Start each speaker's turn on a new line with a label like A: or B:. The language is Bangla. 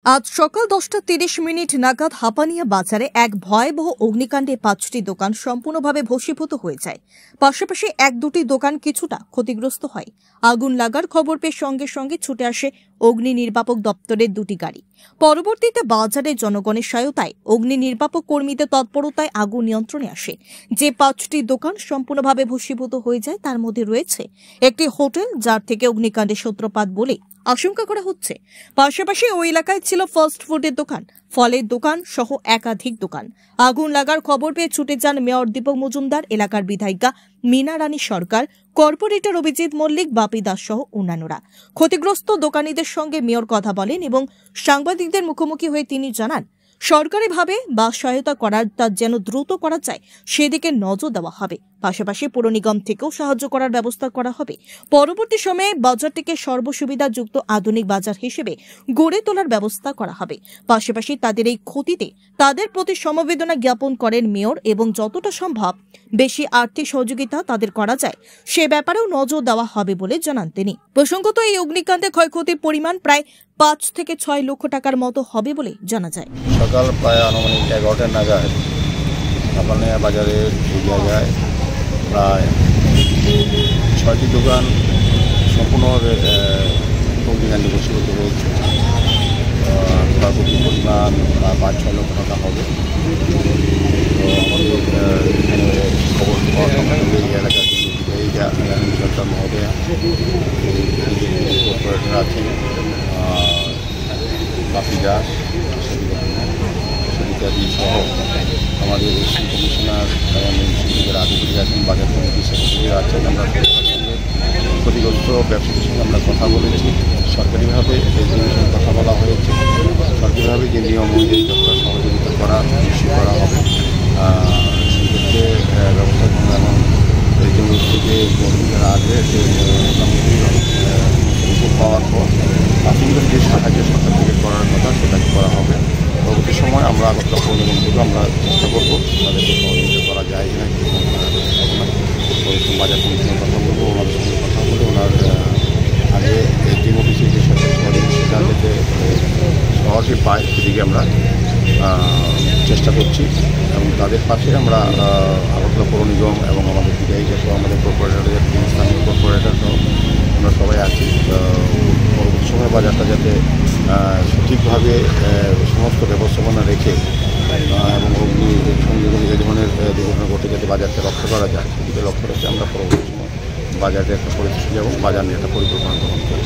A: আজ সকাল 10:30 নাগাদ হাপানিয়া বাজারে এক ভয়াবহ অগ্নিকাণ্ডে 5টি দোকান সম্পূর্ণভাবে ভস্মীভূত হয়ে যায়। পাশাপাশি এক-দুটি দোকান কিছুটা ক্ষতিগ্রস্ত হয়। আগুন লাগার খবর পেয়ে সঙ্গে সঙ্গে ছুটে আসে অগ্নি নির্বাপক দপ্তরের দুটি গাড়ি। পরবর্তীতে বাজারে জনগণের সহায়তায় অগ্নি নির্বাপক কর্মীদের তৎপরতায় আগুন নিয়ন্ত্রণে আসে। যে 5টি দোকান সম্পূর্ণভাবে ভস্মীভূত হয়ে যায় তার মধ্যে রয়েছে একটি হোটেল, যার থেকে অগ্নিকাণ্ডের সূত্রপাত বলে আশঙ্কা করা হচ্ছে। পাশাপাশি ওই এলাকায় ছিল ফাস্ট ফুডের দোকান, ফলের দোকান সহ একাধিক দোকান। আগুন লাগার খবর পেয়ে ছুটে যান মেয়র দীপক মজুমদার, এলাকার বিধায়িকা মীনা রানী সরকার, কর্পোরেটর অভিজিৎ মল্লিক, বাপি দাস সহ অন্যান্যরা। ক্ষতিগ্রস্ত দোকানীদের সঙ্গে মেয়র কথা বলেন এবং সাংবাদিকদের মুখোমুখি হয়ে তিনি জানান, সরকারিভাবে বা সহায়তা করার তা যেন দ্রুত করা যায় সেদিকে নজর দেওয়া হবে। পাশাপাশি পৌর নিগম থেকেও সাহায্য করার ব্যবস্থা করা হবে। পরবর্তী সময়ে বাজারটিকে সর্বসুবিধাযুক্ত আধুনিক বাজার হিসেবে গড়ে তোলার ব্যবস্থা করা হবে। পাশাপাশি তাদের এই ক্ষতিতে তাদের প্রতি সমবেদনা জ্ঞাপন করেন মেয়র এবং যতটা সম্ভব বেশি আর্থিক সহযোগিতা তাদের করা যায় সে ব্যাপারেও নজর দেওয়া হবে বলে জানান তিনি। প্রসঙ্গত, এই অগ্নিকাণ্ডে ক্ষয়ক্ষতির পরিমাণ প্রায় 5 থেকে 6 লক্ষ টাকার মতো হবে বলে জানা যায়।
B: সকাল প্রায় আনুমানিক 11টা নাগাদ হাপানিয়া বাজারের এই জায়গায় প্রায় 6টি দোকান সম্পূর্ণভাবে অগ্নিকাণ্ডে ভস্মীভূত হয়েছে। ক্ষয়ক্ষতির পরিমাণ 5-6 লক্ষ টাকা হবে। তো আমাদের এখানে খবর পাওয়ার সঙ্গে সঙ্গে এই এলাকার বিধায়িকা সরকার মহোদয়া, কর্পোরেটর আছেন বাপি দাস, সুবিধাদি সহ আমাদের এসি কমিশনার এবং যারা আধিকারিক আছেন, বাজার কমিটির সেক্রেটারি আছেন, আমরা ক্ষতিগ্রস্ত ব্যবসায়ীদের সঙ্গে আমরা কথা বলেছি। সরকারিভাবে এসডিওর সঙ্গে কথা বলা হয়েছে। সরকারিভাবে যে নিয়ম অনুযায়ী যতটা সহযোগিতা নিশ্চিত করা হবে সেক্ষেত্রে ব্যবস্থা করা এবং এসডিওর থেকে যারা আসবে রিপোর্ট পাওয়ার পর প্রাথমিক যে সাহায্য সরকার থেকে করার কথা সেটা করা হবে। পরবর্তী সময় আমরা আগত পৌর নিগম থেকে আমরা চেষ্টা করবো তাদেরকে সহযোগিতা করা যায় কিনা, বাজার কমিটির কথা বলবো, ওনাদের সঙ্গে কথা বলে ওনার আগে টিম অফিসে যে সরকারি সহযোগিতা যাতে সহজে পায় সেদিকে আমরা চেষ্টা করছি এবং তাদের পাশে আমরা আগরতলা পৌর নিগম এবং আমাদের বিধায়িকা সহ আমাদের কর্পোরেটরের স্থানীয় কর্পোরেটর সহ আমরা সবাই আছি। পরবর্তী সময় বাজারটা যাতে সঠিকভাবে সমস্ত ব্যবস্থাপনা রেখে এবং অগ্নি সংযোজন এই ধরনের দুর্ঘটনা ঘটে যাতে বাজারকে রক্ষা করা যায় সেদিকে লক্ষ্য রেখে আমরা পরবর্তী সময় বাজারে একটা পরিস্থিতি এবং বাজার নিয়ে একটা পরিকল্পনা গ্রহণ করি।